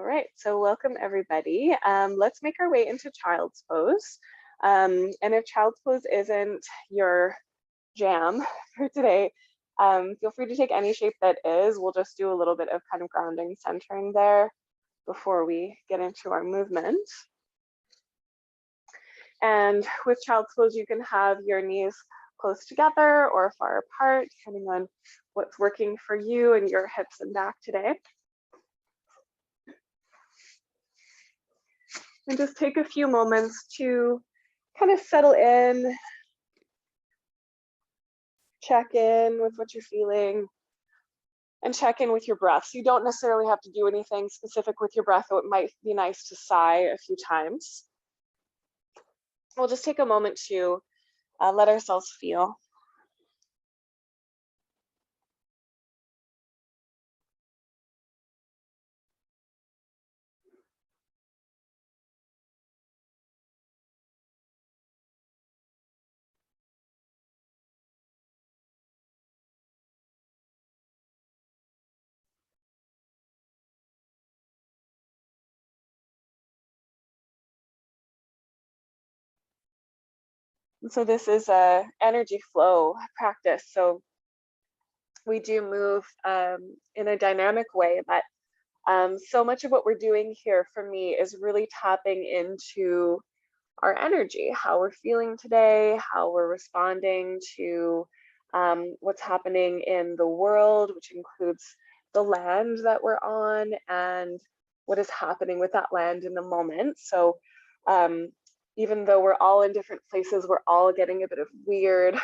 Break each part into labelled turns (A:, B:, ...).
A: right, so welcome everybody. Let's make our way into child's pose. And if child's pose isn't your jam for today, feel free to take any shape that is. We'll just do a little bit of kind of grounding, centering there before we get into our movement. And with child's pose, you can have your knees close together or far apart, depending on what's working for you and your hips and back today. And just take a few moments to kind of settle in, check in with what you're feeling, and check in with your breath. So you don't necessarily have to do anything specific with your breath, though it might be nice to sigh a few times. We'll just take a moment to let ourselves feel. So this is a energy flow practice. So we do move in a dynamic way, but so much of what we're doing here for me is really tapping into our energy, how we're feeling today, how we're responding to what's happening in the world, which includes the land that we're on and what is happening with that land in the moment. So even though we're all in different places, we're all getting a bit of weird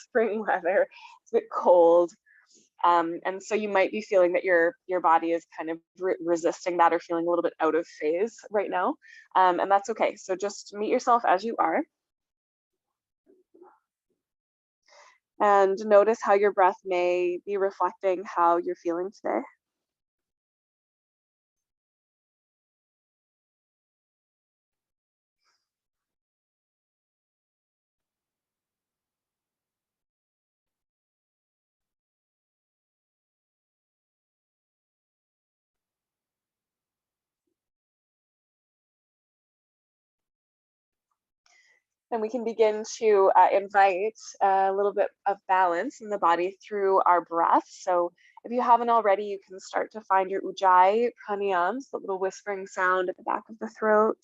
A: spring weather. It's a bit cold. And so you might be feeling that your body is kind of resisting that or feeling a little bit out of phase right now. And that's okay. So just meet yourself as you are. And notice how your breath may be reflecting how you're feeling today. And we can begin to invite a little bit of balance in the body through our breath. So if you haven't already, you can start to find your ujjayi pranayams, the little whispering sound at the back of the throat.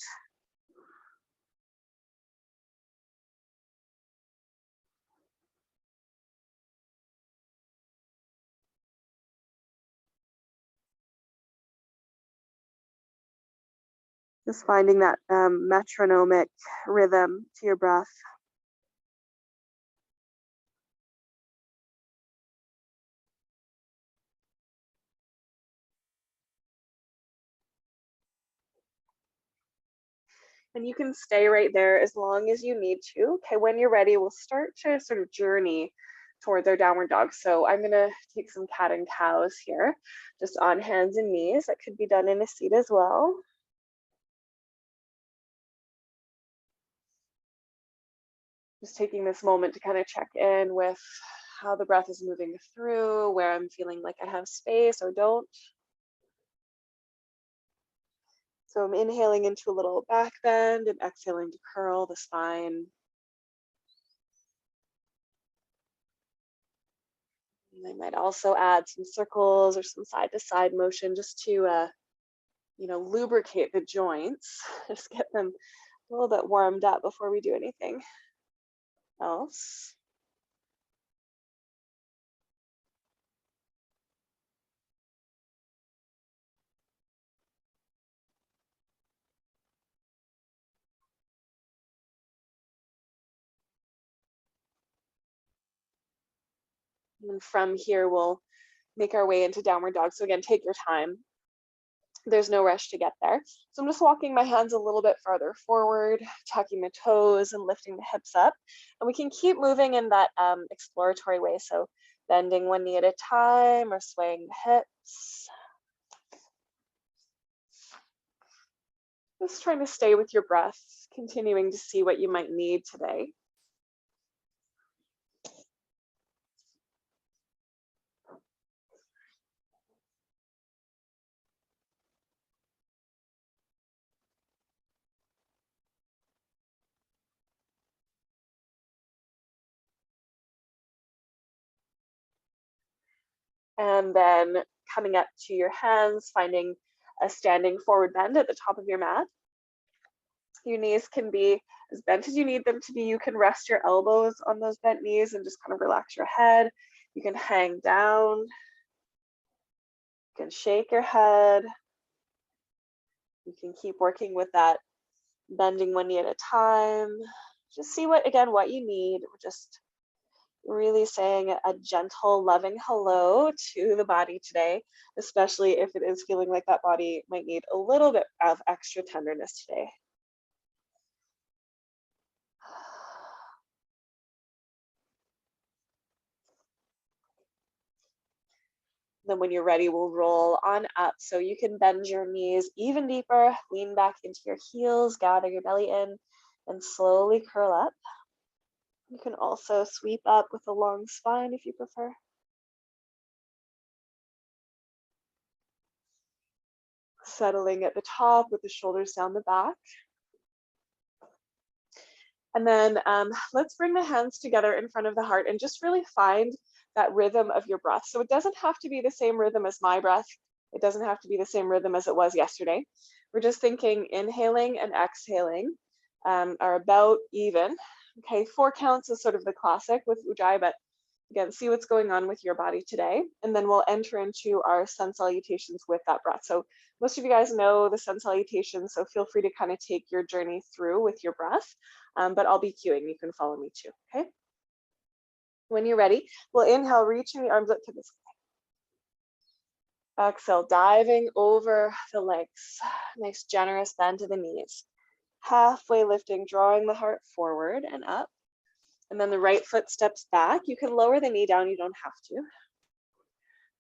A: Just finding that metronomic rhythm to your breath. And you can stay right there as long as you need to. Okay, when you're ready, we'll start to sort of journey towards our downward dog. So I'm gonna take some cat and cows here, just on hands and knees. That could be done in a seat as well. Just taking this moment to kind of check in with how the breath is moving through, where I'm feeling like I have space or don't. So I'm inhaling into a little back bend and exhaling to curl the spine. And I might also add some circles or some side to side motion just to, lubricate the joints, just get them a little bit warmed up before we do anything else. And from here, we'll make our way into downward dog. So again, take your time. There's no rush to get there. So I'm just walking my hands a little bit farther forward, tucking the toes and lifting the hips up. And we can keep moving in that exploratory way. So bending one knee at a time or swaying the hips. Just trying to stay with your breath, continuing to see what you might need today. And then coming up to your hands, finding a standing forward bend at the top of your mat. Your knees can be as bent as you need them to be. You can rest your elbows on those bent knees and just kind of relax your head. You can hang down. You can shake your head. You can keep working with that, bending one knee at a time. Just see what you need. We're just really saying a gentle, loving hello to the body today, especially if it is feeling like that body might need a little bit of extra tenderness today. Then when you're ready, we'll roll on up. So you can bend your knees even deeper, lean back into your heels, gather your belly in, and slowly curl up. You can also sweep up with a long spine if you prefer. Settling at the top with the shoulders down the back. And then let's bring the hands together in front of the heart and just really find that rhythm of your breath. So it doesn't have to be the same rhythm as my breath. It doesn't have to be the same rhythm as it was yesterday. We're just thinking inhaling and exhaling are about even. Okay, 4 counts is sort of the classic with Ujjayi, but again, see what's going on with your body today. And then we'll enter into our sun salutations with that breath. So most of you guys know the sun salutations, so feel free to kind of take your journey through with your breath, but I'll be cueing, you can follow me too, okay? When you're ready, we'll inhale, reaching the arms up to the sky. Exhale, diving over the legs. Nice generous bend to the knees. Halfway lifting, drawing the heart forward and up. And then the right foot steps back. You can lower the knee down, you don't have to.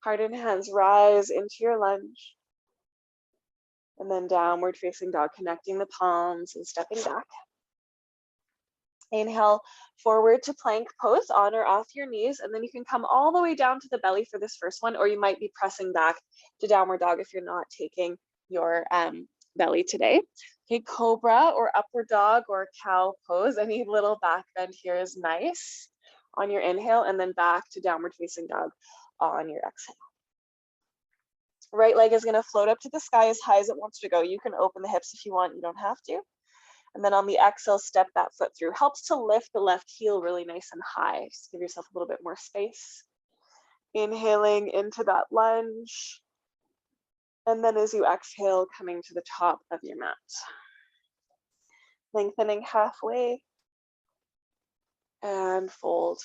A: Heart and hands rise into your lunge. And then downward facing dog, connecting the palms and stepping back. Inhale, forward to plank pose, on or off your knees, and then you can come all the way down to the belly for this first one, or you might be pressing back to downward dog if you're not taking your belly today. Okay, cobra or upward dog or cow pose. Any little back bend here is nice on your inhale, and then back to downward facing dog on your exhale. Right leg is going to float up to the sky as high as it wants to go. You can open the hips if you want, you don't have to. And then on the exhale, step that foot through. Helps to lift the left heel really nice and high. Just give yourself a little bit more space. Inhaling into that lunge. And then as you exhale, coming to the top of your mat. Lengthening halfway. And fold.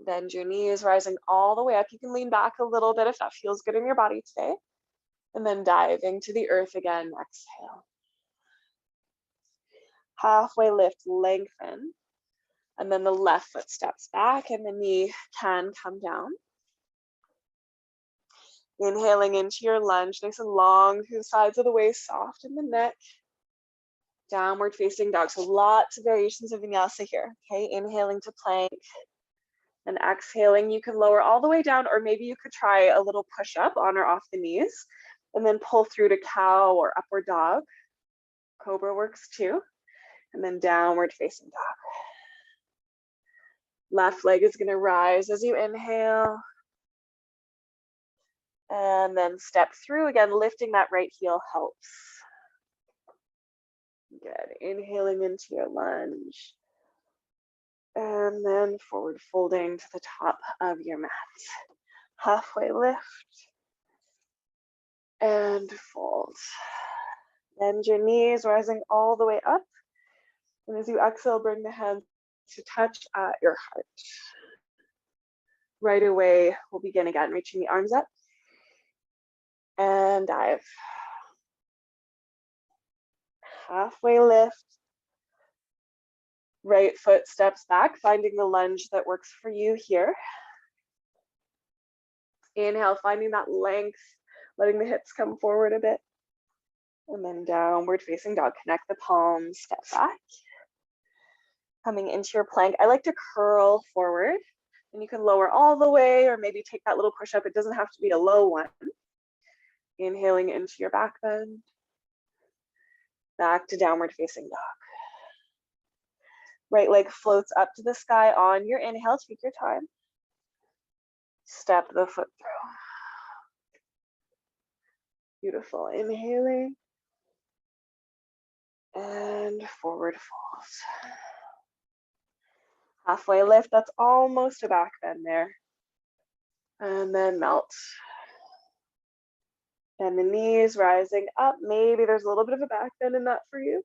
A: Bend your knees, rising all the way up. You can lean back a little bit if that feels good in your body today. And then diving to the earth again, exhale. Halfway lift, lengthen. And then the left foot steps back and the knee can come down. Inhaling into your lunge, nice and long through the sides of the waist, soft in the neck. Downward facing dog. So lots of variations of vinyasa here. Okay, inhaling to plank. And exhaling, you can lower all the way down, or maybe you could try a little push up on or off the knees, and then pull through to cow or upward dog. Cobra works too. And then downward facing dog. Left leg is going to rise as you inhale. And then step through again, lifting that right heel helps. Good. Inhaling into your lunge. And then forward folding to the top of your mat. Halfway lift. And fold. Bend your knees, rising all the way up. And as you exhale, bring the hands to touch at your heart. Right away, we'll begin again, reaching the arms up. And dive. Halfway lift. Right foot steps back, finding the lunge that works for you here. Inhale, finding that length, letting the hips come forward a bit. And then downward facing dog. Connect the palms, step back. Coming into your plank. I like to curl forward, and you can lower all the way or maybe take that little push up. It doesn't have to be a low one. Inhaling into your back bend. Back to downward facing dog. Right leg floats up to the sky on your inhale. Take your time. Step the foot through. Beautiful. Inhaling. And forward folds. Halfway lift, that's almost a back bend there. And then melt. And the knees rising up. Maybe there's a little bit of a back bend in that for you.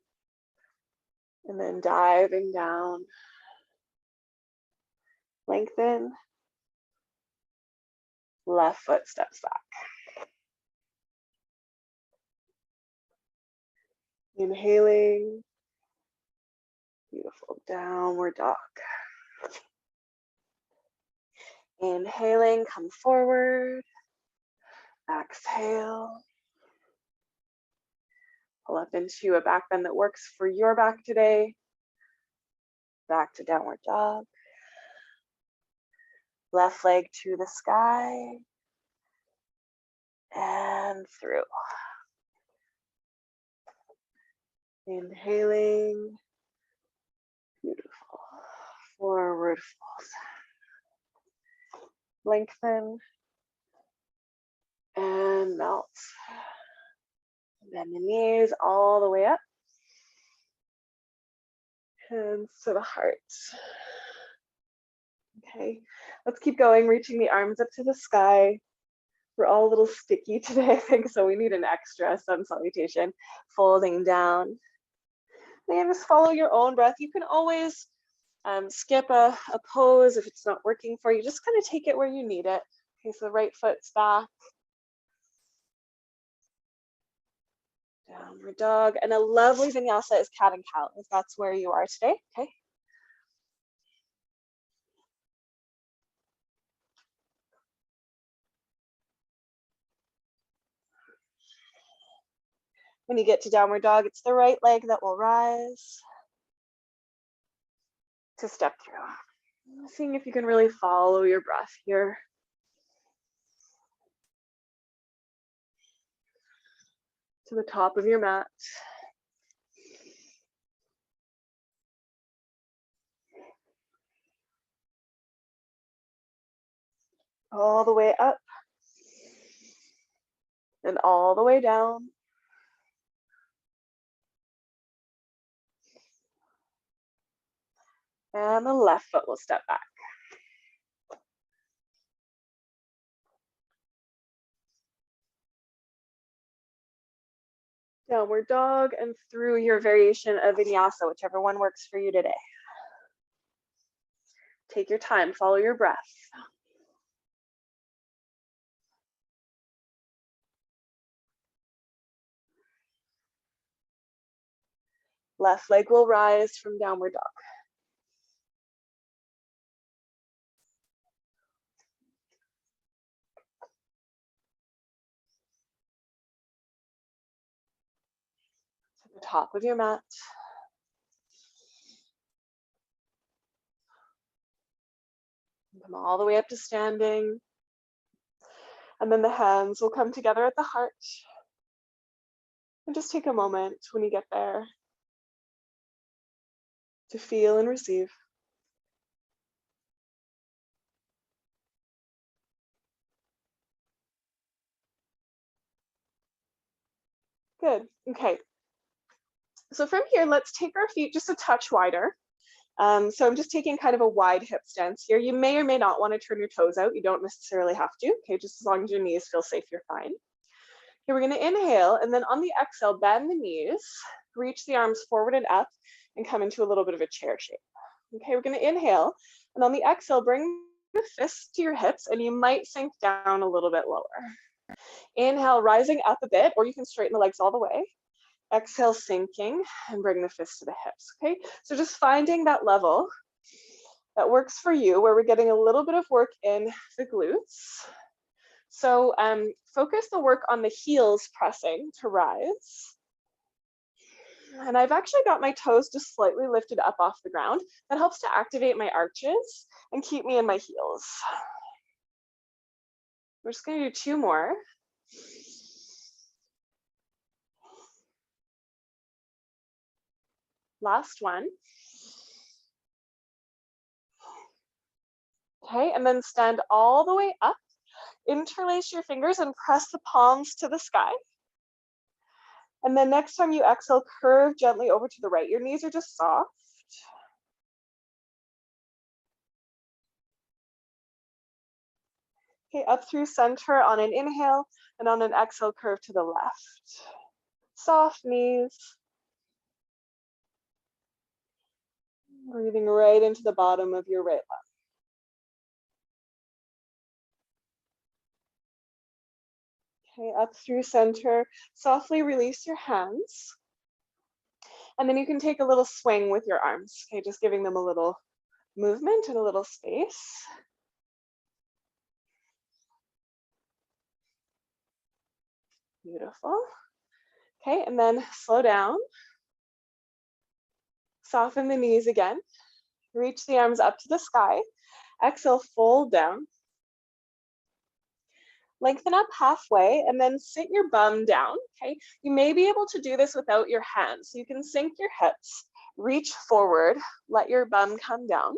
A: And then diving down. Lengthen. Left foot steps back. Inhaling. Beautiful. Downward dog. Inhaling, come forward. Exhale. Pull up into a back bend that works for your back today. Back to downward dog. Left leg to the sky. And through. Inhaling. Beautiful. Forward fold. Lengthen. And melt. Bend the knees all the way up. Hands to the heart. Okay, let's keep going, reaching the arms up to the sky. We're all a little sticky today, I think, so we need an extra sun salutation. Folding down. And just follow your own breath. You can always skip a pose if it's not working for you. Just kind of take it where you need it. Okay, so the right foot's back. Downward dog. And a lovely vinyasa is cat and cow, if that's where you are today. Okay. When you get to downward dog, it's the right leg that will rise to step through. Seeing if you can really follow your breath here. To the top of your mat. All the way up. And all the way down. And the left foot will step back. Downward dog and through your variation of vinyasa, whichever one works for you today. Take your time, follow your breath. Left leg will rise from downward dog. To the top of your mat. Come all the way up to standing. And then the hands will come together at the heart. And just take a moment when you get there to feel and receive. Good, okay. So from here, let's take our feet just a touch wider. So I'm just taking kind of a wide hip stance here. You may or may not want to turn your toes out. You don't necessarily have to, okay? Just as long as your knees feel safe, you're fine. Here we're gonna inhale, and then on the exhale, bend the knees, reach the arms forward and up, and come into a little bit of a chair shape. Okay, we're gonna inhale, and on the exhale, bring the fists to your hips, and you might sink down a little bit lower. Inhale, rising up a bit, or you can straighten the legs all the way. Exhale, sinking, and bring the fists to the hips, okay? So just finding that level that works for you, where we're getting a little bit of work in the glutes. So focus the work on the heels pressing to rise. And I've actually got my toes just slightly lifted up off the ground. That helps to activate my arches and keep me in my heels. We're just gonna do 2 more. Last one. Okay, and then stand all the way up. Interlace your fingers and press the palms to the sky. And then next time you exhale, curve gently over to the right. Your knees are just soft. Okay, up through center on an inhale, and on an exhale, curve to the left. Soft knees. Breathing right into the bottom of your right leg. Okay, up through center. Softly release your hands. And then you can take a little swing with your arms. Okay, just giving them a little movement and a little space. Beautiful. Okay, and then slow down. Soften the knees again. Reach the arms up to the sky. Exhale, fold down. Lengthen up halfway and then sit your bum down, okay? You may be able to do this without your hands. So you can sink your hips, reach forward, let your bum come down,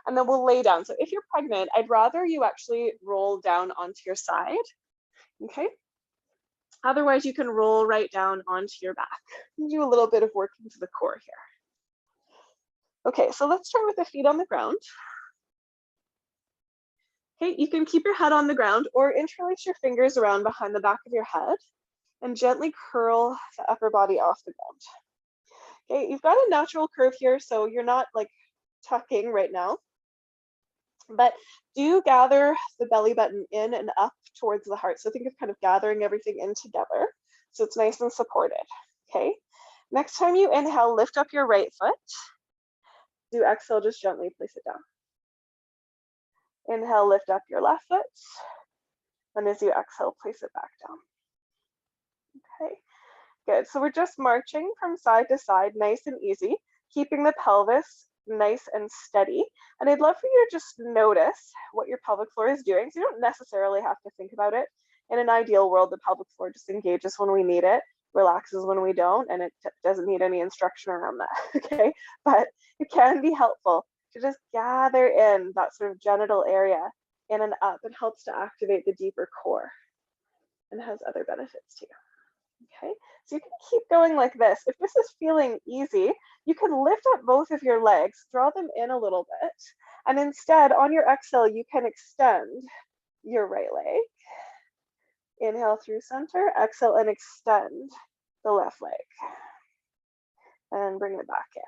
A: and then we'll lay down. So if you're pregnant, I'd rather you actually roll down onto your side, okay? Otherwise, you can roll right down onto your back. Do a little bit of work into the core here. Okay, so let's start with the feet on the ground. Okay, you can keep your head on the ground or interlace your fingers around behind the back of your head and gently curl the upper body off the ground. Okay, you've got a natural curve here, so you're not like tucking right now, but do gather the belly button in and up towards the heart. So think of kind of gathering everything in together so it's nice and supported. Okay, next time you inhale, lift up your right foot. Do exhale, just gently place it down. Inhale, lift up your left foot. And as you exhale, place it back down. Okay, good. So we're just marching from side to side, nice and easy, keeping the pelvis nice and steady. And I'd love for you to just notice what your pelvic floor is doing. So you don't necessarily have to think about it. In an ideal world, the pelvic floor just engages when we need it, relaxes when we don't, and it doesn't need any instruction around that, okay? But it can be helpful to just gather in that sort of genital area in and up. It helps to activate the deeper core and has other benefits too. Okay, so you can keep going like this. If this is feeling easy, you can lift up both of your legs, draw them in a little bit, and instead on your exhale, you can extend your right leg. Inhale through center, exhale and extend the left leg. And bring it back in.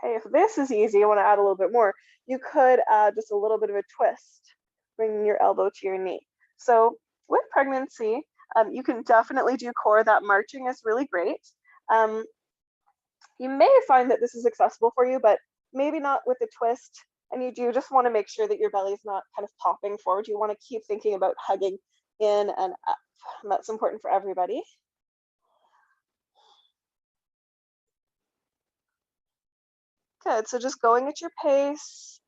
A: Okay, if this is easy, I want to add a little bit more. You could add just a little bit of a twist, bringing your elbow to your knee. So with pregnancy, you can definitely do core. That marching is really great. You may find that this is accessible for you, but maybe not with the twist. And you do just want to make sure that your belly is not kind of popping forward. You want to keep thinking about hugging in and up. And that's important for everybody. Good, so just going at your pace.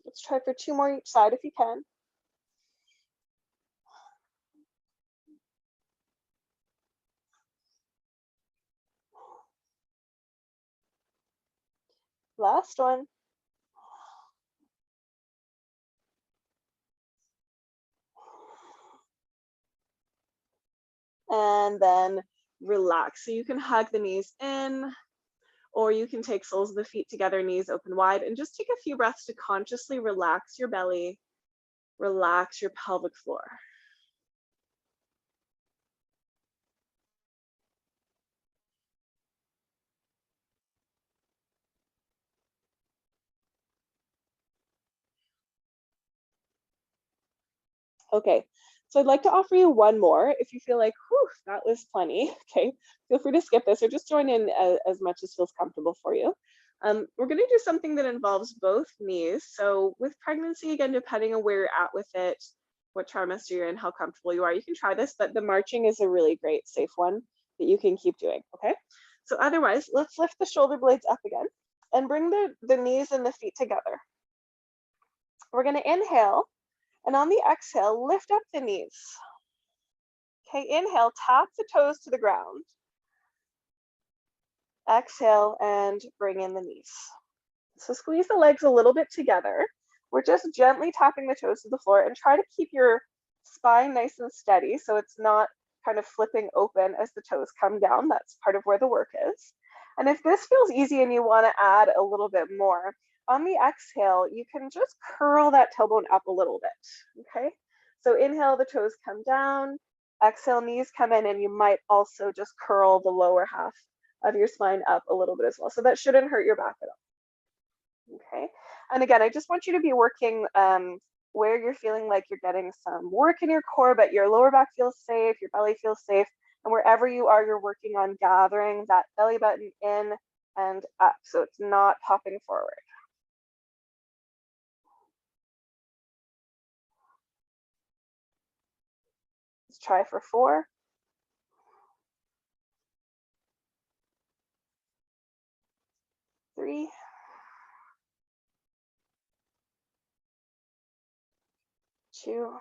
A: Let's try for 2 more each side if you can. Last one. And then relax. So you can hug the knees in, or you can take soles of the feet together, knees open wide, and just take a few breaths to consciously relax your belly, relax your pelvic floor. Okay, so I'd like to offer you one more. If you feel like, whew, that was plenty, okay, feel free to skip this or just join in as much as feels comfortable for you. We're gonna do something that involves both knees. So with pregnancy, again, depending on where you're at with it, what trimester you're in, how comfortable you are, you can try this, but the marching is a really great, safe one that you can keep doing, okay? So otherwise, let's lift the shoulder blades up again and bring the knees and the feet together. We're gonna inhale, and on the exhale, lift up the knees. Okay, inhale, tap the toes to the ground. Exhale and bring in the knees. So squeeze the legs a little bit together. We're just gently tapping the toes to the floor and try to keep your spine nice and steady so it's not kind of flipping open as the toes come down. That's part of where the work is. And if this feels easy and you want to add a little bit more, on the exhale, you can just curl that tailbone up a little bit, okay? So inhale, the toes come down, exhale, knees come in, and you might also just curl the lower half of your spine up a little bit as well. So that shouldn't hurt your back at all, okay? And again, I just want you to be working where you're feeling like you're getting some work in your core, but your lower back feels safe, your belly feels safe, and wherever you are, you're working on gathering that belly button in and up, so it's not popping forward. Let's try for 4. 3. 2.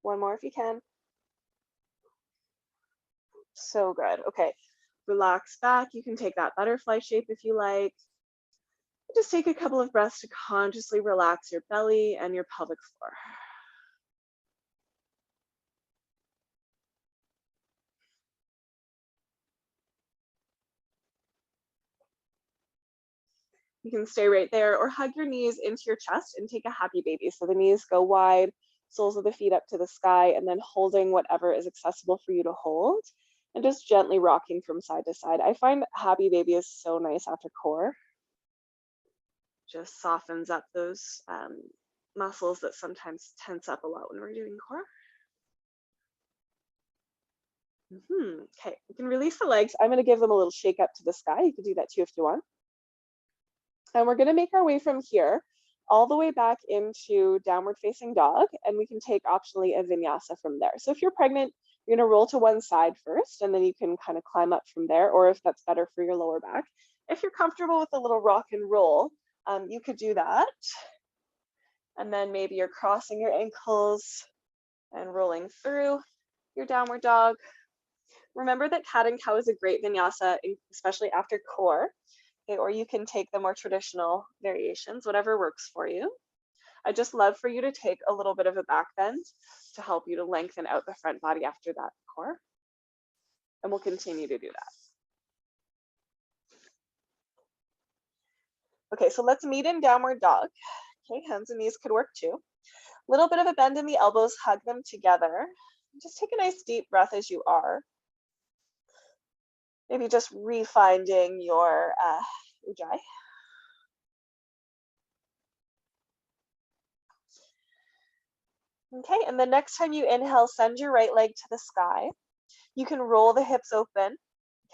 A: 1 more if you can. So good. Okay, relax back. You can take that butterfly shape if you like. Just take a couple of breaths to consciously relax your belly and your pelvic floor. You can stay right there or hug your knees into your chest and take a happy baby. So the knees go wide, soles of the feet up to the sky, and then holding whatever is accessible for you to hold and just gently rocking from side to side. I find happy baby is so nice after core. Just softens up those muscles that sometimes tense up a lot when we're doing core. Okay, you can release the legs. I'm going to give them a little shake up to the sky. You can do that too if you want. And we're going to make our way from here all the way back into downward facing dog, and we can take optionally a vinyasa from there. So if you're pregnant, you're going to roll to one side first, and then you can kind of climb up from there, or if that's better for your lower back. If you're comfortable with a little rock and roll, you could do that. And then maybe you're crossing your ankles and rolling through your downward dog. Remember that cat and cow is a great vinyasa, especially after core. Okay, or you can take the more traditional variations, whatever works for you. I just love for you to take a little bit of a back bend to help you to lengthen out the front body after that core. And we'll continue to do that. Okay, so let's meet in downward dog. Okay, hands and knees could work too. A little bit of a bend in the elbows, hug them together. Just take a nice deep breath as you are. Maybe just refinding your ujjayi. Okay, and the next time you inhale, send your right leg to the sky. You can roll the hips open,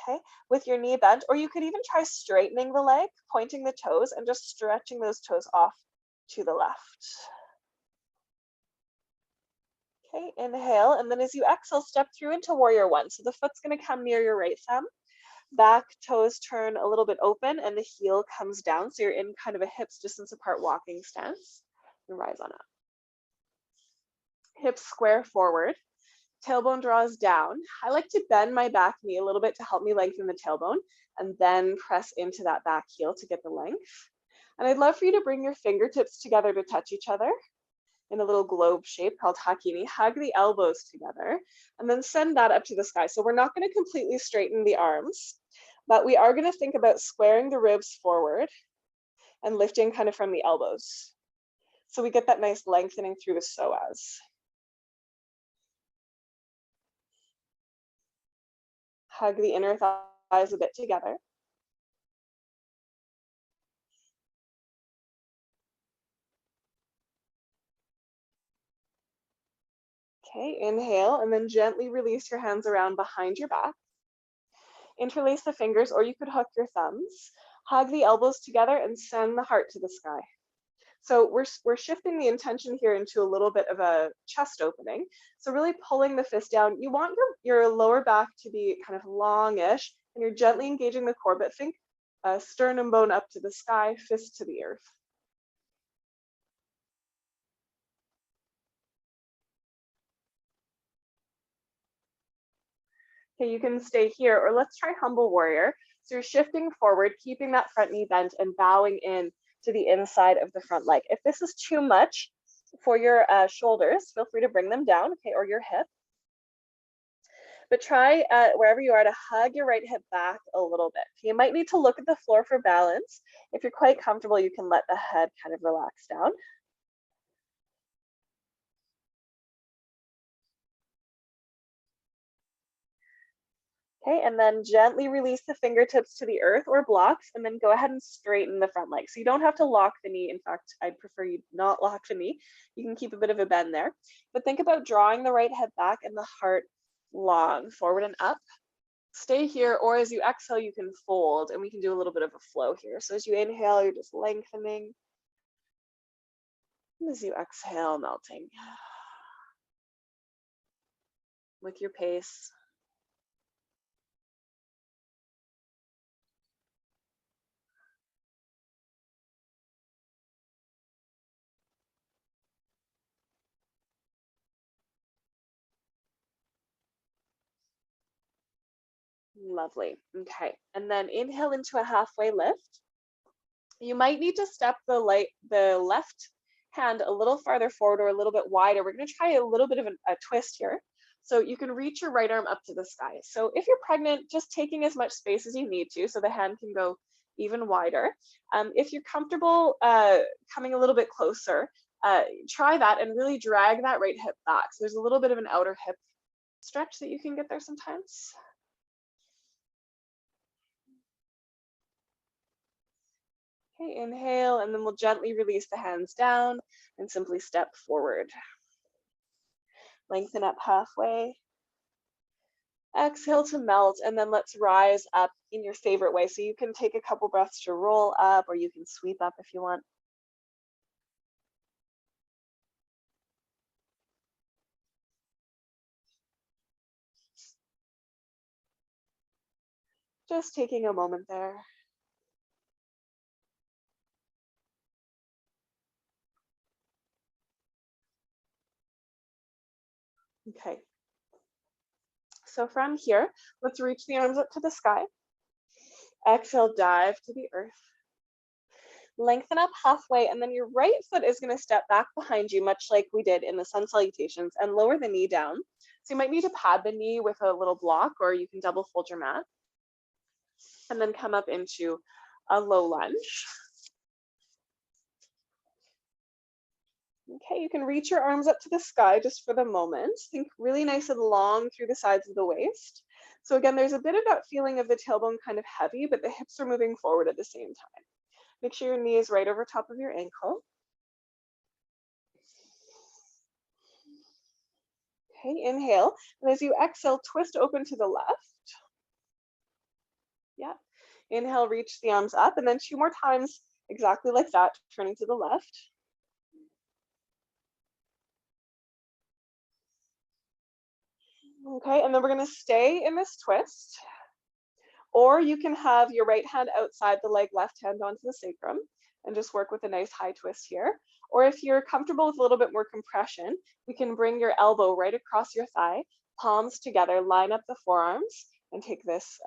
A: okay, with your knee bent, or you could even try straightening the leg, pointing the toes, and just stretching those toes off to the left. Okay, inhale, and then as you exhale, step through into warrior 1. So the foot's going to come near your right thumb. Back toes turn a little bit open, and the heel comes down, so you're in kind of a hips distance apart walking stance. And rise on up. Hips square forward. Tailbone draws down. I like to bend my back knee a little bit to help me lengthen the tailbone and then press into that back heel to get the length. And I'd love for you to bring your fingertips together to touch each other in a little globe shape called hakini. Hug the elbows together and then send that up to the sky. So we're not going to completely straighten the arms, but we are going to think about squaring the ribs forward and lifting kind of from the elbows. So we get that nice lengthening through the psoas. Hug the inner thighs a bit together. Okay, inhale, and then gently release your hands around behind your back. Interlace the fingers, or you could hook your thumbs. Hug the elbows together and send the heart to the sky. So we're shifting the intention here into a little bit of a chest opening. So really pulling the fist down. You want your lower back to be kind of longish, and you're gently engaging the core, but think sternum bone up to the sky, fist to the earth. Okay, you can stay here, or let's try humble warrior. So you're shifting forward, keeping that front knee bent and bowing in to the inside of the front leg. If this is too much for your shoulders, feel free to bring them down, okay, or your hip. But try wherever you are to hug your right hip back a little bit. You might need to look at the floor for balance. If you're quite comfortable, you can let the head kind of relax down. Okay, and then gently release the fingertips to the earth or blocks, and then go ahead and straighten the front leg. So you don't have to lock the knee. In fact, I'd prefer you not lock the knee. You can keep a bit of a bend there. But think about drawing the right head back and the heart long, forward and up. Stay here, or as you exhale, you can fold, and we can do a little bit of a flow here. So as you inhale, you're just lengthening. And as you exhale, melting with your pace. Lovely. Okay, and then inhale into a halfway lift. You might need to step the left hand a little farther forward or a little bit wider. We're going to try a little bit of a twist here. So you can reach your right arm up to the sky. So if you're pregnant, just taking as much space as you need to so the hand can go even wider. If you're comfortable coming a little bit closer, try that and really drag that right hip back. So there's a little bit of an outer hip stretch that you can get there sometimes. Okay, inhale, and then we'll gently release the hands down and simply step forward. Lengthen up halfway. Exhale to melt, and then let's rise up in your favorite way. So you can take a couple breaths to roll up, or you can sweep up if you want. Just taking a moment there. Okay. So from here, let's reach the arms up to the sky. Exhale, dive to the earth. Lengthen up halfway, and then your right foot is going to step back behind you, much like we did in the sun salutations, and lower the knee down. So you might need to pad the knee with a little block, or you can double fold your mat. And then come up into a low lunge. Okay, you can reach your arms up to the sky just for the moment. Think really nice and long through the sides of the waist. So again, there's a bit of that feeling of the tailbone kind of heavy, but the hips are moving forward at the same time. Make sure your knee is right over top of your ankle. Okay, inhale. And as you exhale, twist open to the left. Yeah. Inhale, reach the arms up, and then 2 more times, exactly like that, turning to the left. Okay, and then we're going to stay in this twist. Or you can have your right hand outside the leg, left hand onto the sacrum, and just work with a nice high twist here. Or if you're comfortable with a little bit more compression, we can bring your elbow right across your thigh, palms together, line up the forearms, and take this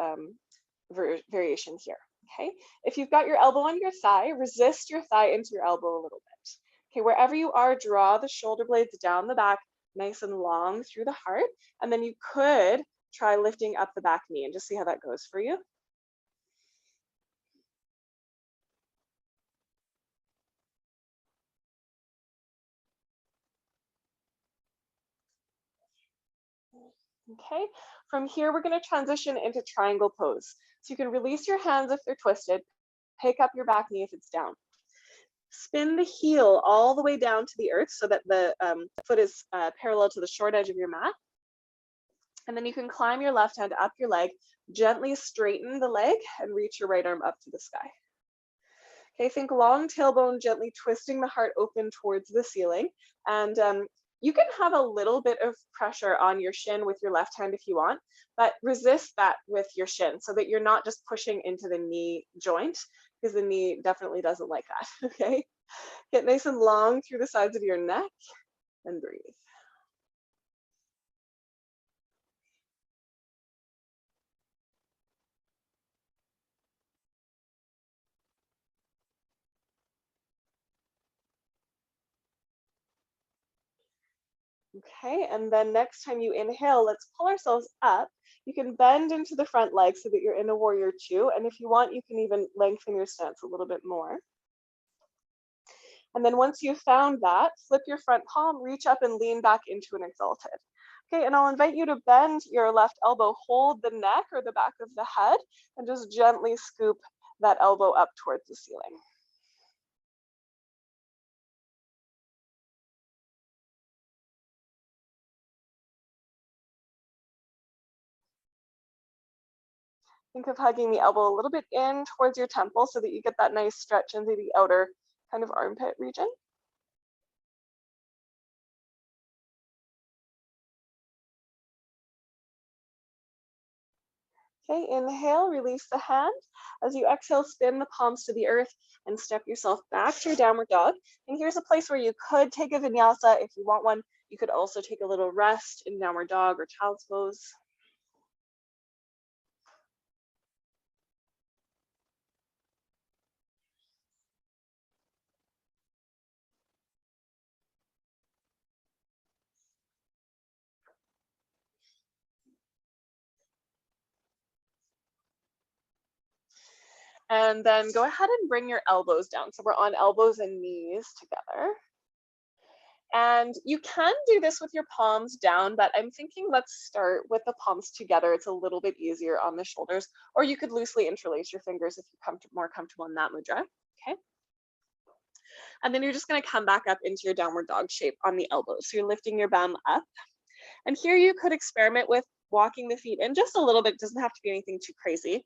A: variation here. Okay, if you've got your elbow on your thigh, resist your thigh into your elbow a little bit. Okay, wherever you are, draw the shoulder blades down the back, nice and long through the heart, and then you could try lifting up the back knee and just see how that goes for you. Okay, from here, we're going to transition into triangle pose. So you can release your hands if they're twisted, pick up your back knee if it's down. Spin the heel all the way down to the earth so that the foot is parallel to the short edge of your mat. And then you can climb your left hand up your leg, gently straighten the leg, and reach your right arm up to the sky. Okay, think long tailbone, gently twisting the heart open towards the ceiling. And you can have a little bit of pressure on your shin with your left hand if you want, but resist that with your shin so that you're not just pushing into the knee joint, because the knee definitely doesn't like that, okay? Get nice and long through the sides of your neck and breathe. Okay, and then next time you inhale, let's pull ourselves up. You can bend into the front leg so that you're in a warrior two. And if you want, you can even lengthen your stance a little bit more. And then once you've found that, flip your front palm, reach up and lean back into an exalted. Okay, and I'll invite you to bend your left elbow, hold the neck or the back of the head, and just gently scoop that elbow up towards the ceiling. Think of hugging the elbow a little bit in towards your temple so that you get that nice stretch into the outer kind of armpit region. Okay, inhale, release the hand. As you exhale, spin the palms to the earth and step yourself back to your downward dog. And here's a place where you could take a vinyasa if you want one. You could also take a little rest in downward dog or child's pose. And then go ahead and bring your elbows down. So we're on elbows and knees together. And you can do this with your palms down, but I'm thinking let's start with the palms together. It's a little bit easier on the shoulders, or you could loosely interlace your fingers if you're more comfortable in that mudra. Okay. And then you're just going to come back up into your downward dog shape on the elbows. So you're lifting your bum up. And here you could experiment with walking the feet in just a little bit. It doesn't have to be anything too crazy.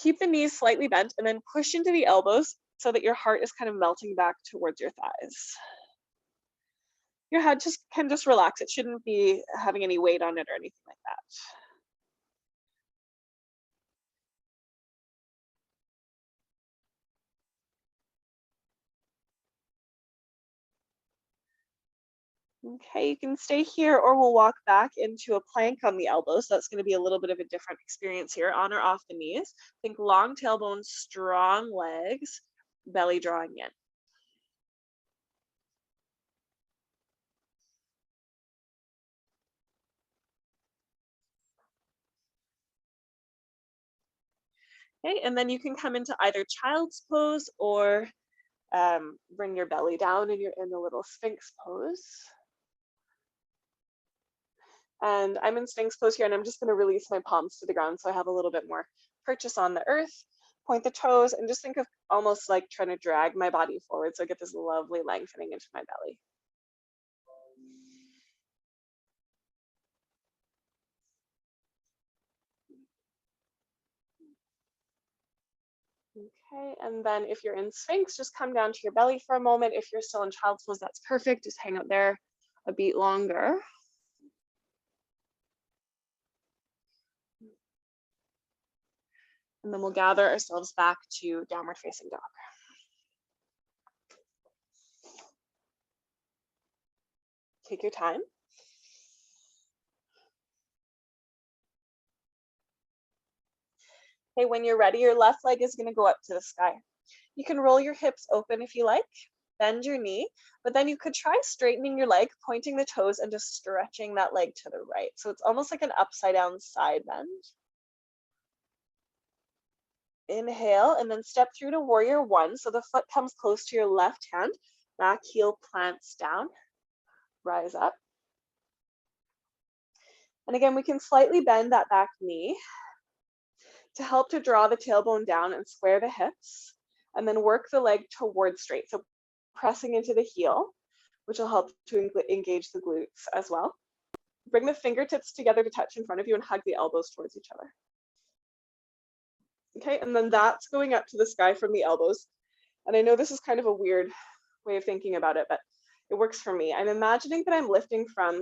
A: Keep the knees slightly bent and then push into the elbows so that your heart is kind of melting back towards your thighs. Your head can just relax. It shouldn't be having any weight on it or anything like that. Okay, you can stay here or we'll walk back into a plank on the elbows. So that's going to be a little bit of a different experience here, on or off the knees. Think long tailbone, strong legs, belly drawing in. Okay, and then you can come into either child's pose or bring your belly down and you're in the little Sphinx pose. And I'm in Sphinx pose here, and I'm just going to release my palms to the ground so I have a little bit more purchase on the earth. Point the toes and just think of almost like trying to drag my body forward so I get this lovely lengthening into my belly. Okay, and then if you're in Sphinx, just come down to your belly for a moment. If you're still in child's pose, that's perfect. Just hang out there a beat longer. And then we'll gather ourselves back to downward facing dog. Take your time. Okay, when you're ready, your left leg is going to go up to the sky. You can roll your hips open if you like, bend your knee, but then you could try straightening your leg, pointing the toes and just stretching that leg to the right. So it's almost like an upside down side bend. Inhale and then step through to warrior one. So the foot comes close to your left hand, back heel plants down, rise up. And again, we can slightly bend that back knee to help to draw the tailbone down and square the hips, and then work the leg towards straight. So pressing into the heel, which will help to engage the glutes as well. Bring the fingertips together to touch in front of you and hug the elbows towards each other. Okay, and then that's going up to the sky from the elbows. And I know this is kind of a weird way of thinking about it, but it works for me. I'm imagining that I'm lifting from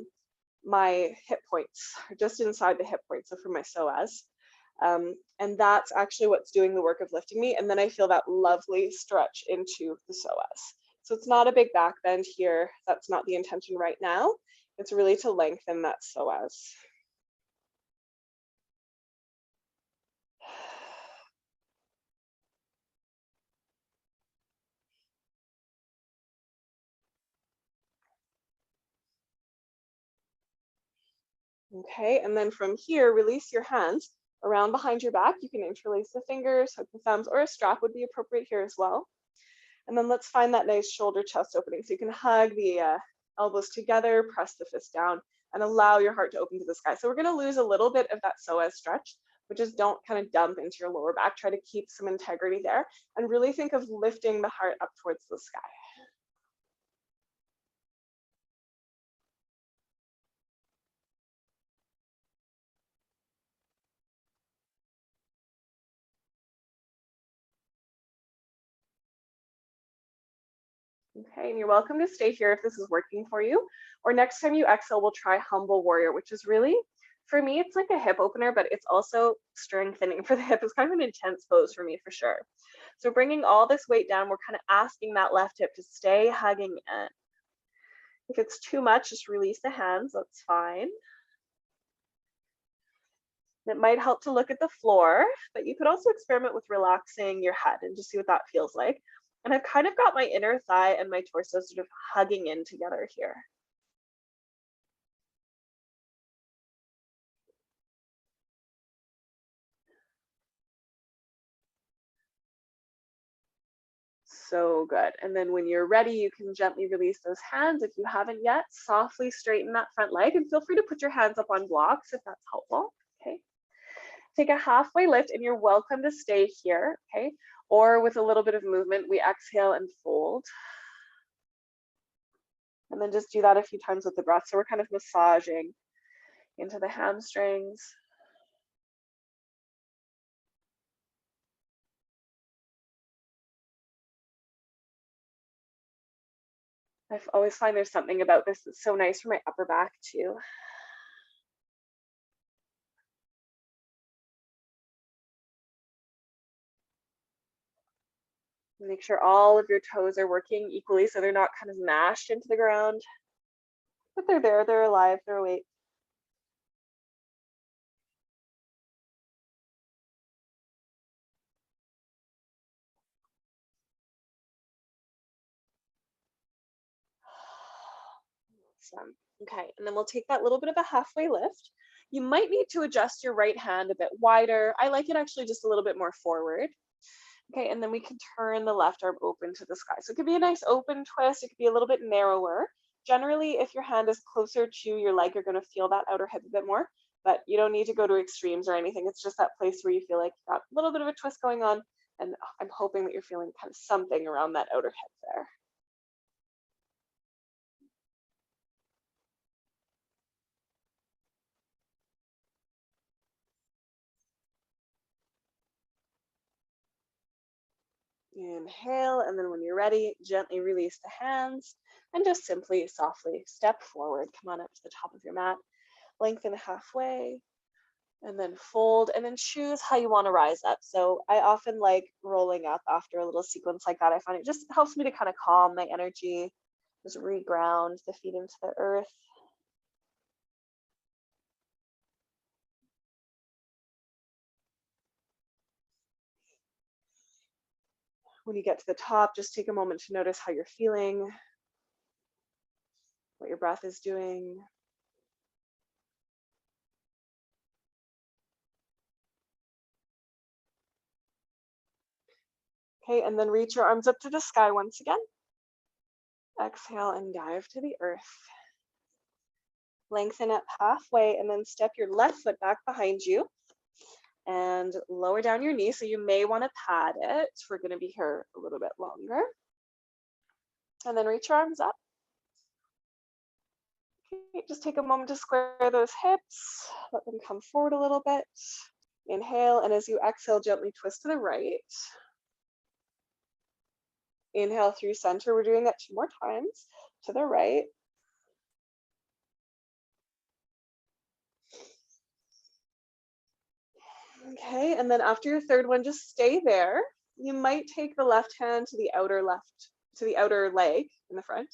A: my hip points, just inside the hip points, so from my psoas. And that's actually what's doing the work of lifting me. And then I feel that lovely stretch into the psoas. So it's not a big back bend here. That's not the intention right now. It's really to lengthen that psoas. Okay, and then from here, release your hands around behind your back. You can interlace the fingers, hook the thumbs, or a strap would be appropriate here as well. And then let's find that nice shoulder chest opening. So you can hug the elbows together, press the fist down, and allow your heart to open to the sky. So we're going to lose a little bit of that psoas stretch, but just don't kind of dump into your lower back. Try to keep some integrity there and really think of lifting the heart up towards the sky. Okay, and you're welcome to stay here if this is working for you. Or next time you exhale, we'll try humble warrior, which is really, for me, it's like a hip opener, but it's also strengthening for the hip. It's kind of an intense pose for me for sure. So bringing all this weight down, we're kind of asking that left hip to stay hugging in. If it's too much, just release the hands, that's fine. It might help to look at the floor, but you could also experiment with relaxing your head and just see what that feels like. And I've kind of got my inner thigh and my torso sort of hugging in together here. So good. And then when you're ready, you can gently release those hands. If you haven't yet, softly straighten that front leg and feel free to put your hands up on blocks if that's helpful. Okay. Take a halfway lift and you're welcome to stay here. Okay. Or with a little bit of movement, we exhale and fold. And then just do that a few times with the breath. So we're kind of massaging into the hamstrings. I always find there's something about this that's so nice for my upper back too. Make sure all of your toes are working equally so they're not kind of mashed into the ground, but they're there, they're alive, they're awake. Awesome. Okay, and then we'll take that little bit of a halfway lift. You might need to adjust your right hand a bit wider. I like it actually just a little bit more forward. Okay, and then we can turn the left arm open to the sky. So it could be a nice open twist. It could be a little bit narrower. Generally, if your hand is closer to your leg, you're going to feel that outer hip a bit more, but you don't need to go to extremes or anything. It's just that place where you feel like you've got a little bit of a twist going on. And I'm hoping that you're feeling kind of something around that outer hip there. Inhale, and then when you're ready, gently release the hands and just simply softly step forward. Come on up to the top of your mat, lengthen halfway, and then fold, and then choose how you want to rise up. So I often like rolling up after a little sequence like that. I find it just helps me to kind of calm my energy, just reground the feet into the earth. When you get to the top, just take a moment to notice how you're feeling, what your breath is doing. Okay, and then reach your arms up to the sky once again. Exhale and dive to the earth. Lengthen up halfway and then step your left foot back behind you and lower down your knee. So you may want to pad it. We're going to be here a little bit longer. And then reach your arms up. Okay, just take a moment to square those hips. Let them come forward a little bit. Inhale, and as you exhale, gently twist to the right. Inhale through center. We're doing that 2 more times. To the right. Okay, and then after your third one, just stay there. You might take the left hand to the outer leg in the front,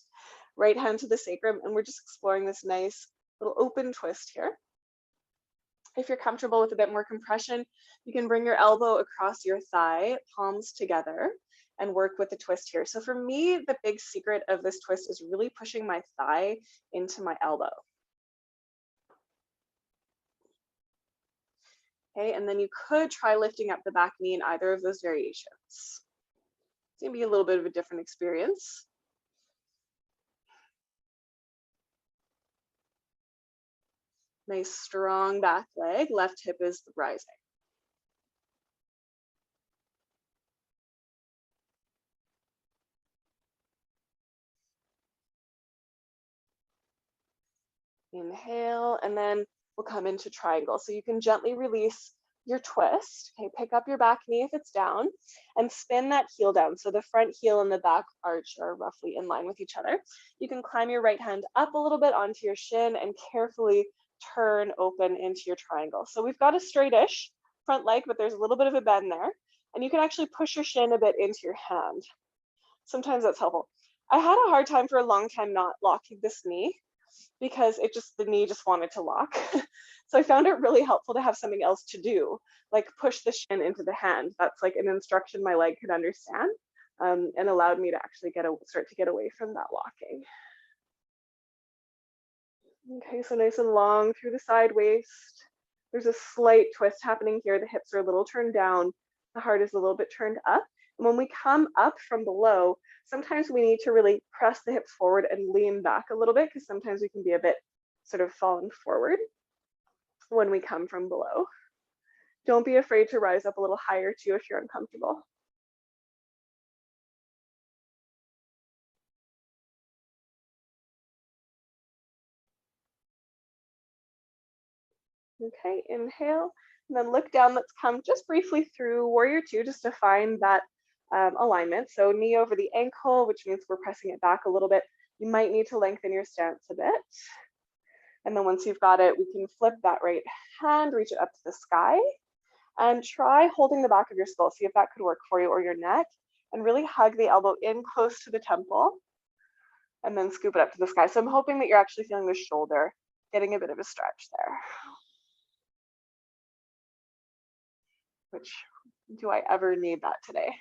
A: right hand to the sacrum, and we're just exploring this nice little open twist here. If you're comfortable with a bit more compression, you can bring your elbow across your thigh, palms together, and work with the twist here. So for me, the big secret of this twist is really pushing my thigh into my elbow. Okay, and then you could try lifting up the back knee in either of those variations. It's gonna be a little bit of a different experience. Nice strong back leg, left hip is rising. Inhale, and then we'll come into triangle. So you can gently release your twist. Okay, pick up your back knee if it's down and spin that heel down. So the front heel and the back arch are roughly in line with each other. You can climb your right hand up a little bit onto your shin and carefully turn open into your triangle. So we've got a straightish front leg, but there's a little bit of a bend there. And you can actually push your shin a bit into your hand. Sometimes that's helpful. I had a hard time for a long time not locking this knee because the knee just wanted to lock. So I found it really helpful to have something else to do, like push the shin into the hand. That's like an instruction my leg could understand, and allowed me to actually start to get away from that locking. Okay, so nice and long through the side waist. There's a slight twist happening here. The hips are a little turned down. The heart is a little bit turned up. And when we come up from below, sometimes we need to really press the hips forward and lean back a little bit, because sometimes we can be a bit sort of falling forward when we come from below. Don't be afraid to rise up a little higher too if you're uncomfortable. Okay, inhale, and then look down. Let's come just briefly through warrior two just to find that alignment. So knee over the ankle, which means we're pressing it back a little bit. You might need to lengthen your stance a bit. And then once you've got it, we can flip that right hand, reach it up to the sky, and try holding the back of your skull. See if that could work for you, or your neck, and really hug the elbow in close to the temple, and then scoop it up to the sky. So I'm hoping that you're actually feeling the shoulder, getting a bit of a stretch there. Which, do I ever need that today?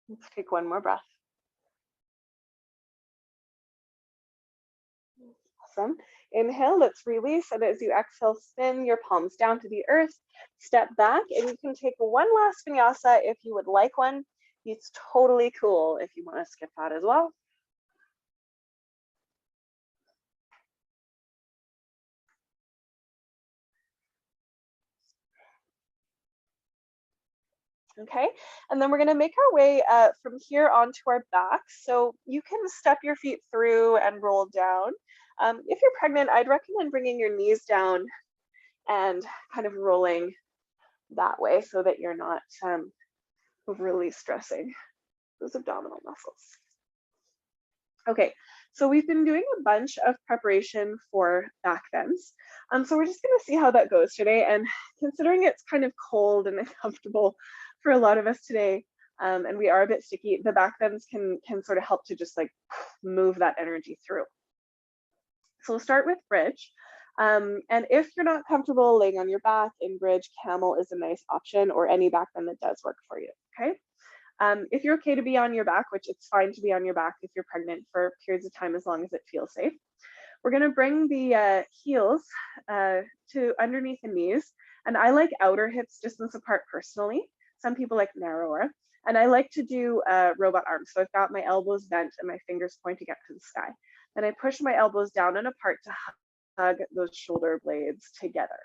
A: Let's take one more breath. Awesome. Inhale, let's release. And as you exhale, spin your palms down to the earth, step back, and you can take one last vinyasa if you would like one. It's totally cool if you want to skip that as well. Okay, and then we're going to make our way from here onto our backs. So you can step your feet through and roll down. If you're pregnant, I'd recommend bringing your knees down and kind of rolling that way so that you're not really stressing those abdominal muscles. Okay, so we've been doing a bunch of preparation for back bends. So we're just gonna see how that goes today. And considering it's kind of cold and uncomfortable for a lot of us today, and we are a bit sticky, the back bends can sort of help to just like move that energy through. So we'll start with bridge. And if you're not comfortable laying on your back in bridge, camel is a nice option, or any back bend that does work for you, okay? If you're okay to be on your back, which it's fine to be on your back if you're pregnant for periods of time as long as it feels safe, we're gonna bring the heels to underneath the knees. And I like outer hips distance apart personally. Some people like narrower. And I like to do robot arms. So I've got my elbows bent and my fingers pointing up to the sky. Then I push my elbows down and apart to hug those shoulder blades together.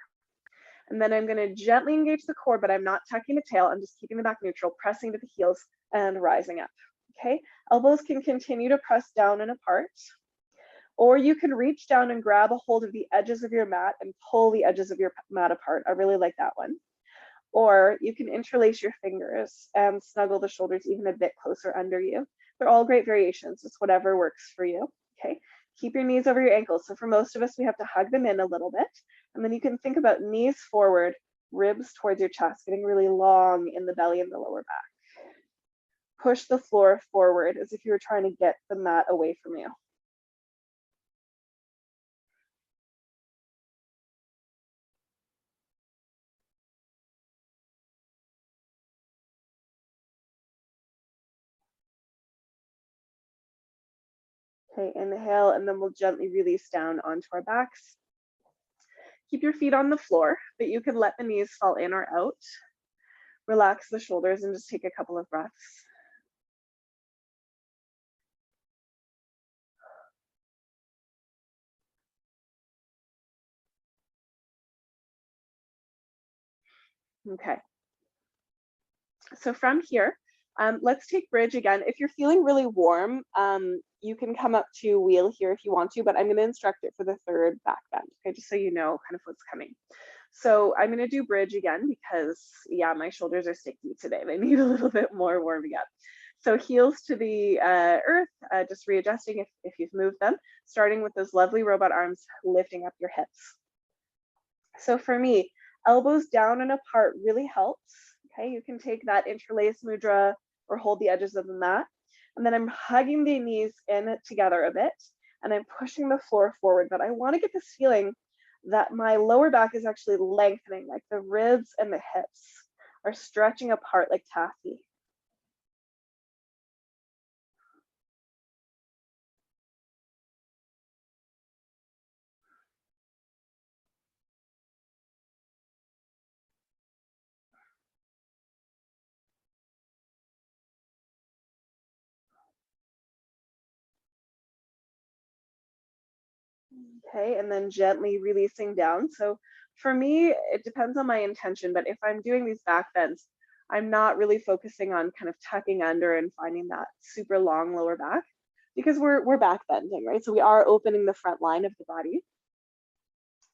A: And then I'm going to gently engage the core, but I'm not tucking the tail. I'm just keeping the back neutral, pressing to the heels and rising up. Okay, elbows can continue to press down and apart, or you can reach down and grab a hold of the edges of your mat and pull the edges of your mat apart. I really like that one. Or you can interlace your fingers and snuggle the shoulders even a bit closer under you. They're all great variations. It's whatever works for you. Okay, keep your knees over your ankles. So for most of us, we have to hug them in a little bit. And then you can think about knees forward, ribs towards your chest, getting really long in the belly and the lower back. Push the floor forward as if you were trying to get the mat away from you. Okay, inhale, and then we'll gently release down onto our backs. Keep your feet on the floor, but you can let the knees fall in or out. Relax the shoulders and just take a couple of breaths. Okay. So from here, let's take bridge again. If you're feeling really warm, you can come up to wheel here if you want to, but I'm going to instruct it for the third back bend, okay, just so you know kind of what's coming. So I'm going to do bridge again because, yeah, my shoulders are sticky today. They need a little bit more warming up. So heels to the earth, just readjusting if you've moved them, starting with those lovely robot arms, lifting up your hips. So for me, elbows down and apart really helps. Okay, you can take that interlace mudra or hold the edges of the mat. And then I'm hugging the knees in together a bit and I'm pushing the floor forward. But I want to get this feeling that my lower back is actually lengthening, like the ribs and the hips are stretching apart like taffy. Okay, and then gently releasing down. So for me, it depends on my intention, but if I'm doing these back bends, I'm not really focusing on kind of tucking under and finding that super long lower back because we're back bending, right? So we are opening the front line of the body.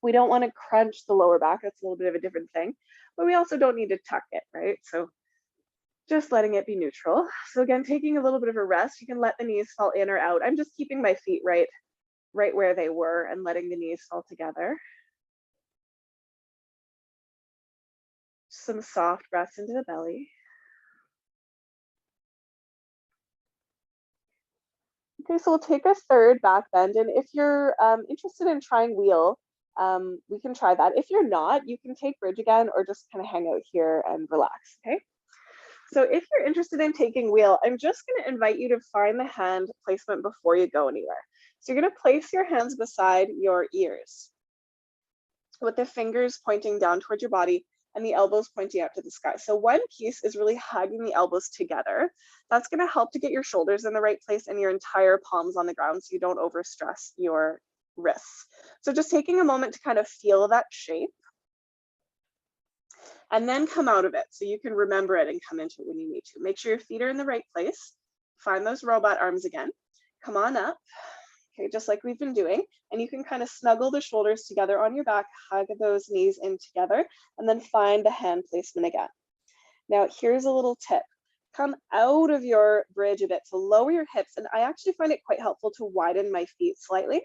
A: We don't want to crunch the lower back. That's a little bit of a different thing, but we also don't need to tuck it, right? So just letting it be neutral. So again, taking a little bit of a rest, you can let the knees fall in or out. I'm just keeping my feet right where they were and letting the knees fall together. Some soft breaths into the belly. Okay, so we'll take a third back bend. And if you're interested in trying wheel, we can try that. If you're not, you can take bridge again or just kind of hang out here and relax, okay? So if you're interested in taking wheel, I'm just gonna invite you to find the hand placement before you go anywhere. So you're gonna place your hands beside your ears with the fingers pointing down towards your body and the elbows pointing out to the sky. So one piece is really hugging the elbows together. That's going to help to get your shoulders in the right place and your entire palms on the ground so you don't overstress your wrists. So just taking a moment to kind of feel that shape and then come out of it so you can remember it and come into it when you need to. Make sure your feet are in the right place. Find those robot arms again. Come on up. Okay, just like we've been doing. And you can kind of snuggle the shoulders together on your back, hug those knees in together, and then find the hand placement again. Now, here's a little tip. Come out of your bridge a bit, so lower your hips. And I actually find it quite helpful to widen my feet slightly.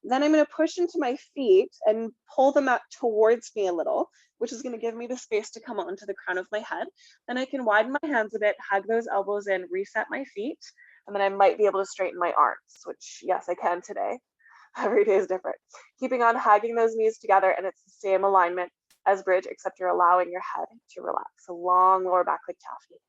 A: Then I'm going to push into my feet and pull them out towards me a little, which is going to give me the space to come onto the crown of my head. Then I can widen my hands a bit, hug those elbows in, reset my feet, and then I might be able to straighten my arms, which yes, I can today. Every day is different. Keeping on hugging those knees together, and it's the same alignment as bridge, except you're allowing your head to relax. So long lower back like taffy.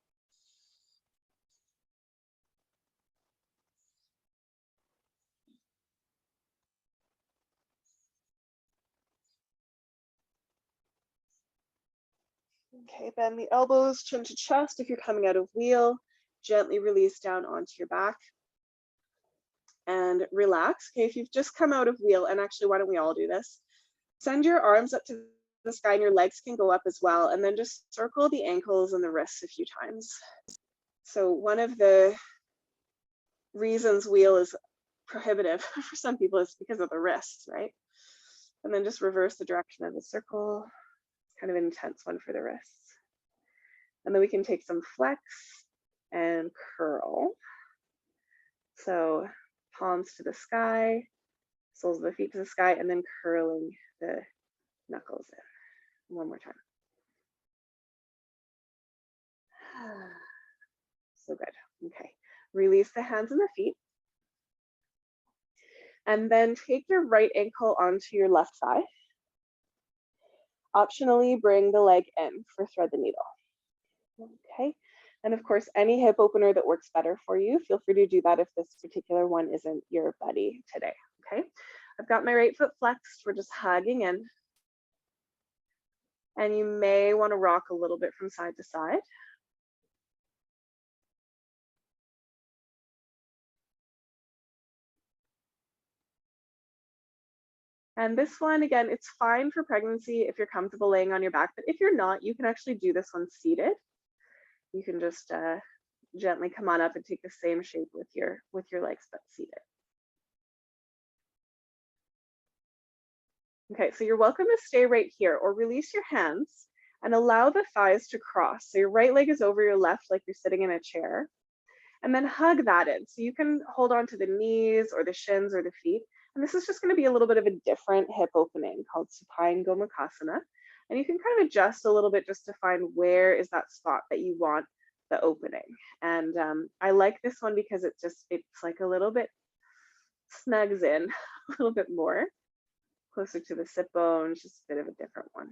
A: Okay, bend the elbows, chin to chest. If you're coming out of wheel, gently release down onto your back and relax. Okay, if you've just come out of wheel, and actually, why don't we all do this? Send your arms up to the sky and your legs can go up as well. And then just circle the ankles and the wrists a few times. So one of the reasons wheel is prohibitive for some people is because of the wrists, right? And then just reverse the direction of the circle. Kind of an intense one for the wrists. And then we can take some flex and curl. So palms to the sky, soles of the feet to the sky, and then curling the knuckles in. One more time. So good. Okay. Release the hands and the feet. And then take your right ankle onto your left thigh. Optionally, bring the leg in for thread the needle. Okay. And of course, any hip opener that works better for you, feel free to do that if this particular one isn't your buddy today, okay? I've got my right foot flexed. We're just hugging in. And you may want to rock a little bit from side to side. And this one, again, it's fine for pregnancy if you're comfortable laying on your back, but if you're not, you can actually do this one seated. You can just gently come on up and take the same shape with your legs, but seated. Okay, so you're welcome to stay right here or release your hands and allow the thighs to cross. So your right leg is over your left like you're sitting in a chair. And then hug that in. So you can hold on to the knees or the shins or the feet. And this is just going to be a little bit of a different hip opening called supine gomukhasana. And you can kind of adjust a little bit just to find where is that spot that you want the opening. And I like this one because it's like a little bit snugs in a little bit more, closer to the sit bones, just a bit of a different one.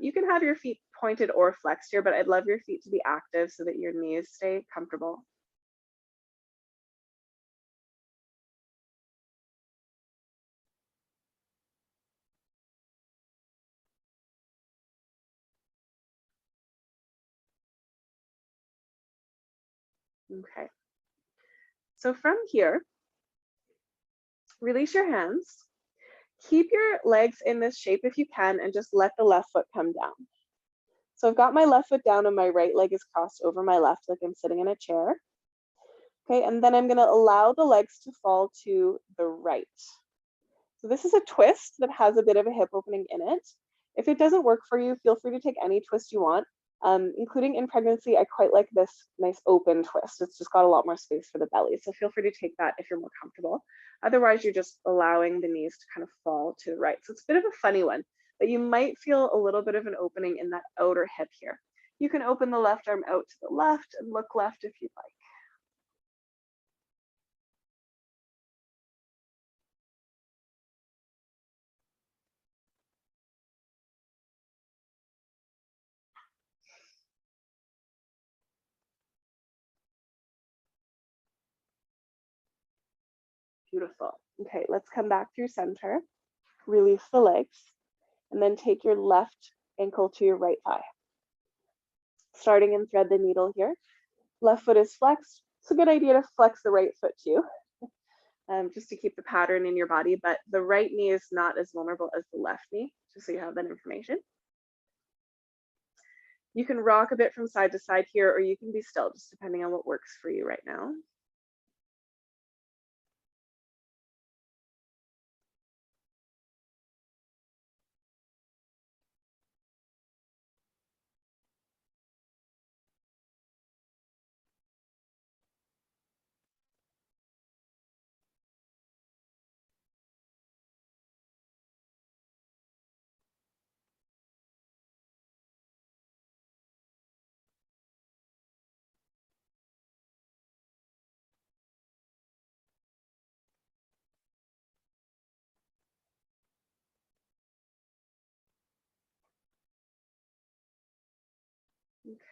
A: You can have your feet pointed or flexed here, but I'd love your feet to be active so that your knees stay comfortable. Okay. So from here, release your hands. Keep your legs in this shape if you can, and just let the left foot come down. So I've got my left foot down and my right leg is crossed over my left like I'm sitting in a chair. Okay, and then I'm gonna allow the legs to fall to the right. So this is a twist that has a bit of a hip opening in it. If it doesn't work for you, feel free to take any twist you want. Including in pregnancy, I quite like this nice open twist. It's just got a lot more space for the belly. So feel free to take that if you're more comfortable. Otherwise, you're just allowing the knees to kind of fall to the right. So it's a bit of a funny one, but you might feel a little bit of an opening in that outer hip here. You can open the left arm out to the left and look left if you'd like. Beautiful. Okay, let's come back through center. Release the legs, and then take your left ankle to your right thigh. Starting and thread the needle here. Left foot is flexed. It's a good idea to flex the right foot too, just to keep the pattern in your body, but the right knee is not as vulnerable as the left knee, just so you have that information. You can rock a bit from side to side here, or you can be still, just depending on what works for you right now.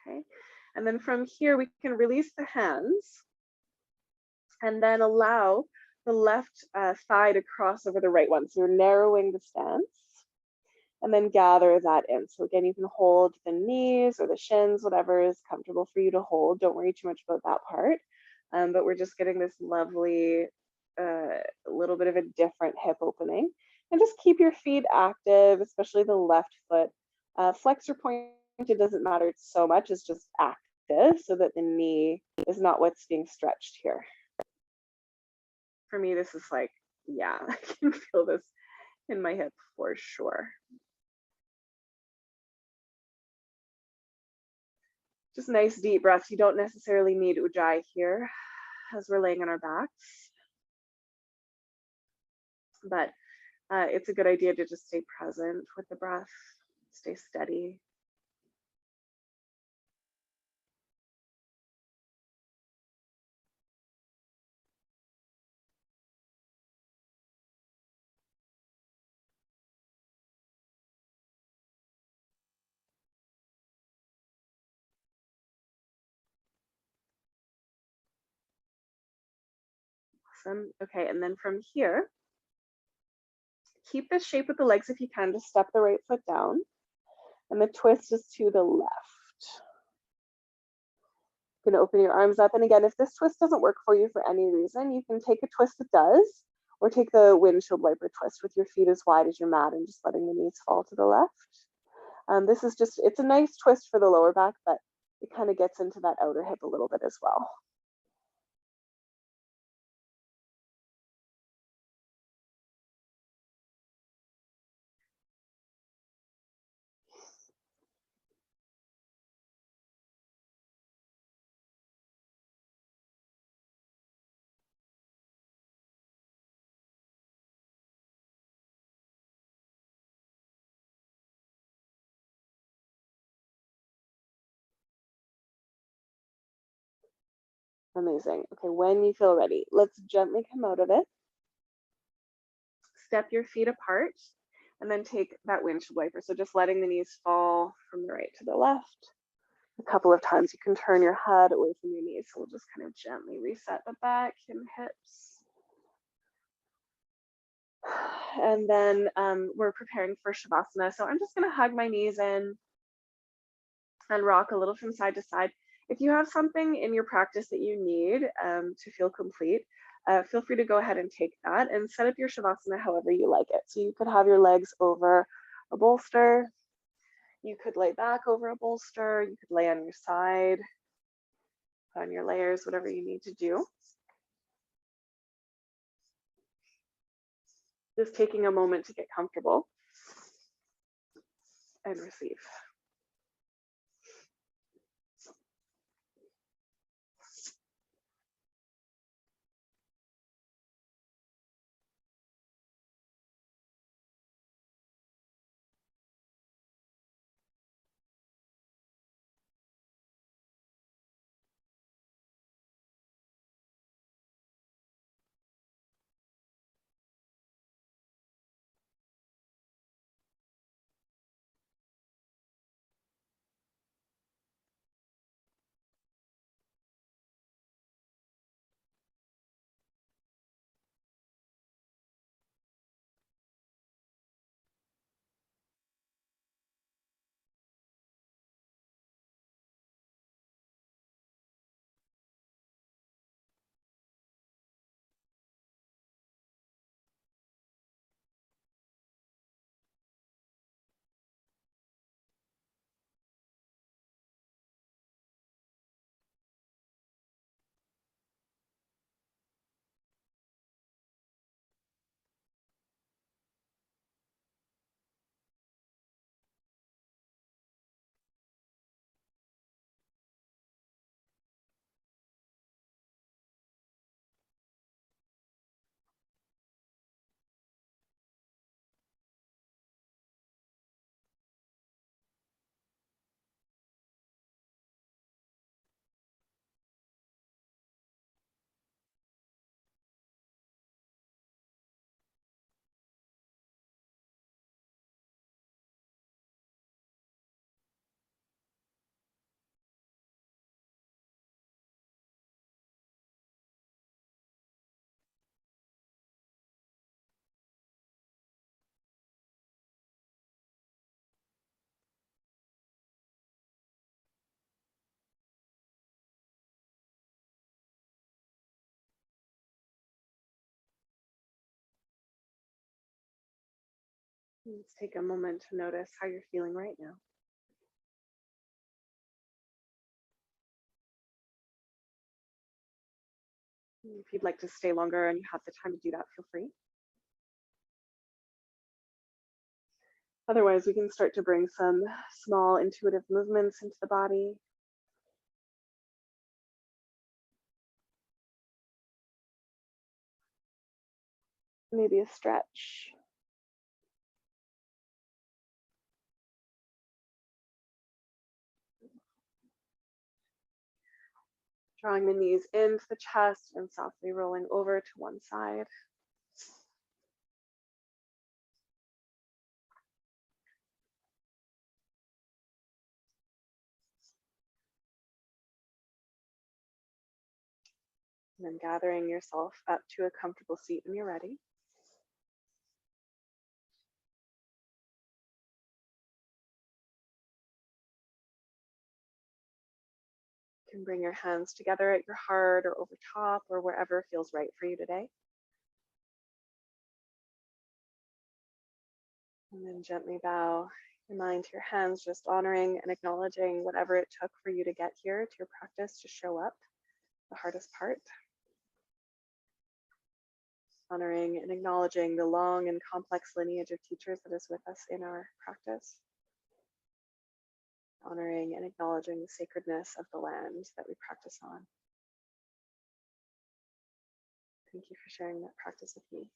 A: Okay, and then from here, we can release the hands and then allow the left thigh to cross over the right one. So you're narrowing the stance and then gather that in. So again, you can hold the knees or the shins, whatever is comfortable for you to hold. Don't worry too much about that part. But we're just getting this lovely, little bit of a different hip opening. And just keep your feet active, especially the left foot. Flex or point, it doesn't matter so much, it's just active so that the knee is not what's being stretched here. For me, this is like, yeah, I can feel this in my hip for sure. Just nice deep breaths. You don't necessarily need ujjayi here as we're laying on our backs, but it's a good idea to just stay present with the breath, stay steady. Awesome. Okay, and then from here, keep this shape with the legs if you can. Just step the right foot down, and the twist is to the left. You can open your arms up, and again, if this twist doesn't work for you for any reason, you can take a twist that does, or take the windshield wiper twist with your feet as wide as your mat and just letting the knees fall to the left. This is just, it's a nice twist for the lower back, but it kind of gets into that outer hip a little bit as well. Amazing. Okay, when you feel ready, let's gently come out of it. Step your feet apart and then take that windshield wiper. So just letting the knees fall from the right to the left. A couple of times you can turn your head away from your knees. So we'll just kind of gently reset the back and hips. And then we're preparing for Shavasana. So I'm just going to hug my knees in and rock a little from side to side. If you have something in your practice that you need to feel complete, feel free to go ahead and take that and set up your Shavasana however you like it. So you could have your legs over a bolster. You could lay back over a bolster. You could lay on your side, on your layers, whatever you need to do. Just taking a moment to get comfortable and receive. Let's take a moment to notice how you're feeling right now. If you'd like to stay longer and you have the time to do that, feel free. Otherwise, we can start to bring some small intuitive movements into the body. Maybe a stretch. Drawing the knees into the chest and softly rolling over to one side. And then gathering yourself up to a comfortable seat when you're ready. You can bring your hands together at your heart or over top or wherever feels right for you today. And then gently bow your mind to your hands, just honoring and acknowledging whatever it took for you to get here to your practice to show up, the hardest part. Honoring and acknowledging the long and complex lineage of teachers that is with us in our practice. Honoring and acknowledging the sacredness of the land that we practice on. Thank you for sharing that practice with me.